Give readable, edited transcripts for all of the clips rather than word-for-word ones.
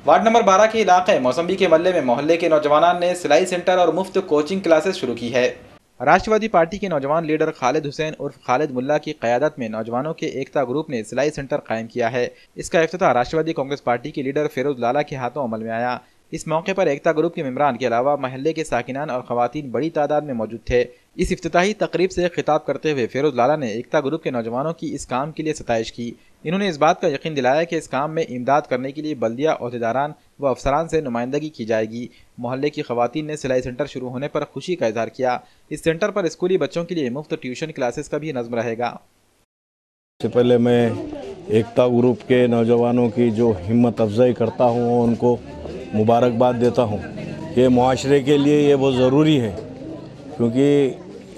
Ward number 12 के इलाके मौसम्बी के मल्ले में मोहल्ले के नौजवानों ने सिलाई सेंटर और मुफ्त कोचिंग क्लासेस शुरू की है। राष्ट्रवादी पार्टी के नौजवान लीडर खालिद हुसैन उर्फ खालिद मुल्ला की क़यादत में नौजवानों के एकता ग्रुप ने सिलाई सेंटर कायम किया है। इसका इफ्तिताह राष्ट्रवादी कांग्रेस पार्टी के लीडर फिरोज लाला के हाथों अमल में आया। इस मौके पर एकता ग्रुप के मेंबरान के अलावा महल्ले के साकिनान और खवातीन बड़ी तादाद में मौजूद थे। इस इफ्तिताही तकरीब से खिताब करते हुए फिरोज लाला ने एकता ग्रुप के नौजवानों की इस काम के लिए सताइश की। इन्होंने इस बात का यकीन दिलाया कि इस काम में इमदाद करने के लिए बल्दिया ओहदेदारान व अफसरान से नुमाइंदगी की जाएगी। मोहल्ले की खवातीन ने सिलाई सेंटर शुरू होने पर खुशी का इजहार किया। इस सेंटर पर स्कूली बच्चों के लिए मुफ्त ट्यूशन क्लासेस का भी नज़्म रहेगा। सबसे पहले मैं एकता ग्रुप के नौजवानों की जो हिम्मत अफजाई करता हूँ, उनको मुबारकबाद देता हूँ। ये मुआशरे के लिए ये बहुत ज़रूरी है, क्योंकि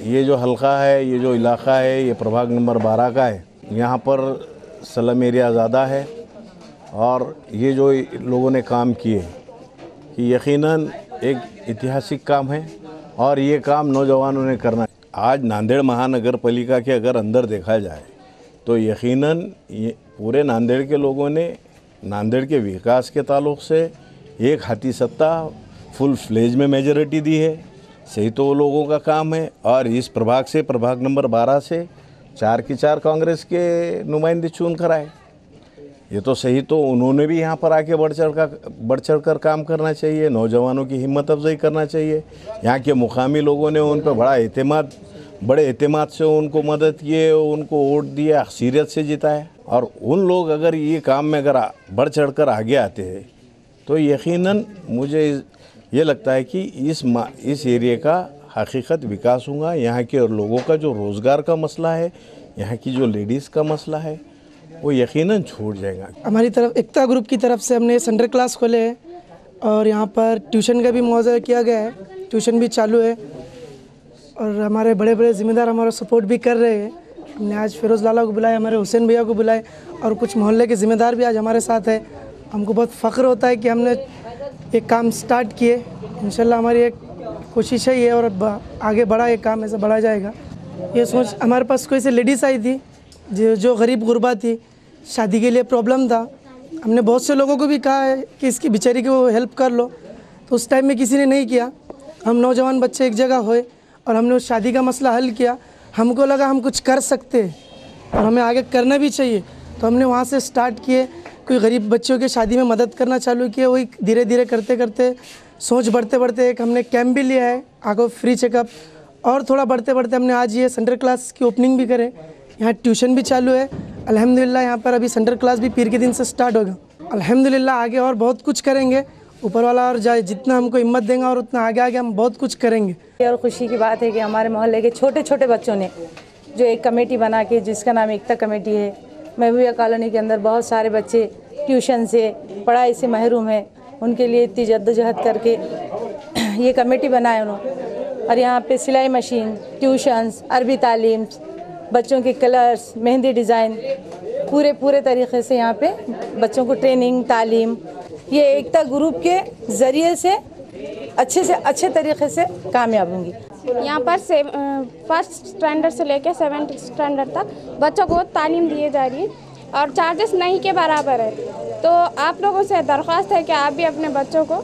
ये जो हल्का है, ये जो इलाका है, ये प्रभाग नंबर 12 का है। यहाँ पर स्लम एरिया ज़्यादा है और ये जो लोगों ने काम किए कि यकीनन एक ऐतिहासिक काम है और ये काम नौजवानों ने करना है। आज नांदेड़ महानगर पालिका के अगर अंदर देखा जाए तो यकीनन ये पूरे नांदेड़ के लोगों ने नांदेड़ के विकास के ताल्लुक़ से एक हाथी सत्ता फुल फ्लेज में मेजॉरिटी दी है। सही तो वो लोगों का काम है। और इस प्रभाग से, प्रभाग नंबर 12 से 4 की 4 कांग्रेस के नुमाइंदे चुन कर आए। ये तो सही तो उन्होंने भी यहाँ पर आके बढ़ चढ़ कर काम करना चाहिए, नौजवानों की हिम्मत अफजाई करना चाहिए। यहाँ के मुकामी लोगों ने उन पर बड़े एतमाद से उनको मदद किए, उनको वोट दिए, अक्सरियत से जिताए। और उन लोग अगर ये काम में अगर बढ़ चढ़ कर आगे आते हैं तो यकीनन मुझे ये लगता है कि इस एरिया का हकीकत विकास होगा। यहाँ के लोगों का जो रोज़गार का मसला है, यहाँ की जो लेडीज़ का मसला है, वो यकीनन छूट जाएगा। हमारी तरफ एकता ग्रुप की तरफ से हमने सेंटर क्लास खोले हैं और यहाँ पर ट्यूशन का भी मुआवजा किया गया है। ट्यूशन भी चालू है और हमारे बड़े बड़े ज़िम्मेदार हमारा सपोर्ट भी कर रहे हैं। हमने आज फिरोज़ लाला को बुलाया, हमारे हुसैन भैया को बुलाए और कुछ मोहल्ले के ज़िम्मेदार भी आज हमारे साथ है। हमको बहुत फ़ख्र होता है कि हमने एक काम स्टार्ट किए। इंशाल्लाह हमारी एक कोशिश है ये और आगे बढ़ा, ये काम ऐसा बढ़ा जाएगा। ये सोच हमारे पास कोई से लेडीज़ आई थी जो गरीब गुरबा थी, शादी के लिए प्रॉब्लम था। हमने बहुत से लोगों को भी कहा है कि इसकी बेचारी को हेल्प कर लो, तो उस टाइम में किसी ने नहीं किया। हम नौजवान बच्चे एक जगह हुए और हमने उस शादी का मसला हल किया। हमको लगा हम कुछ कर सकते हैं और हमें आगे करना भी चाहिए, तो हमने वहाँ से स्टार्ट किए। कोई गरीब बच्चों की शादी में मदद करना चालू किया। वही धीरे धीरे करते करते सोच बढ़ते बढ़ते एक हमने कैंप भी लिया है, आगे फ्री चेकअप, और थोड़ा बढ़ते बढ़ते हमने आज ये सेंटर क्लास की ओपनिंग भी करे। यहाँ ट्यूशन भी चालू है अल्हम्दुलिल्लाह। यहाँ पर अभी सेंटर क्लास भी पीर के दिन से स्टार्ट होगा। अल्हम्दुलिल्लाह आगे और बहुत कुछ करेंगे। ऊपर वाला और जाए जितना हमको हिम्मत देंगे और उतना आगे आगे हम बहुत कुछ करेंगे। और खुशी की बात है कि हमारे मोहल्ले के छोटे छोटे बच्चों ने जो एक कमेटी बना के, जिसका नाम एकता कमेटी है, महबूबिया कॉलोनी के अंदर बहुत सारे बच्चे ट्यूशन से, पढ़ाई से महरूम है, उनके लिए इतनी जद्दोजहद करके ये कमेटी बनाए उन्होंने। और यहाँ पे सिलाई मशीन, ट्यूशन्स, अरबी तालीम, बच्चों के कलर्स, मेहंदी डिज़ाइन, पूरे तरीक़े से यहाँ पे बच्चों को ट्रेनिंग, तालीम, ये एकता ग्रुप के ज़रिए से अच्छे तरीक़े से कामयाब होंगी। यहाँ पर फर्स्ट स्टैंडर्ड से लेकर 7th स्टैंडर्ड तक बच्चों को तालीम दी जा रही है और चार्जेस नहीं के बराबर है। तो आप लोगों से दरख्वास्त है कि आप भी अपने बच्चों को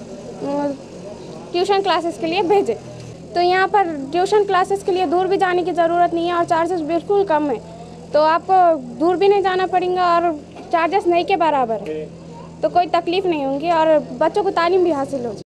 ट्यूशन क्लासेस के लिए भेजें। तो यहाँ पर ट्यूशन क्लासेस के लिए दूर भी जाने की ज़रूरत नहीं है और चार्जेस बिल्कुल कम है। तो आपको दूर भी नहीं जाना पड़ेगा और चार्जेस नहीं के बराबर है, तो कोई तकलीफ़ नहीं होगी और बच्चों को तालीम भी हासिल हो जाए।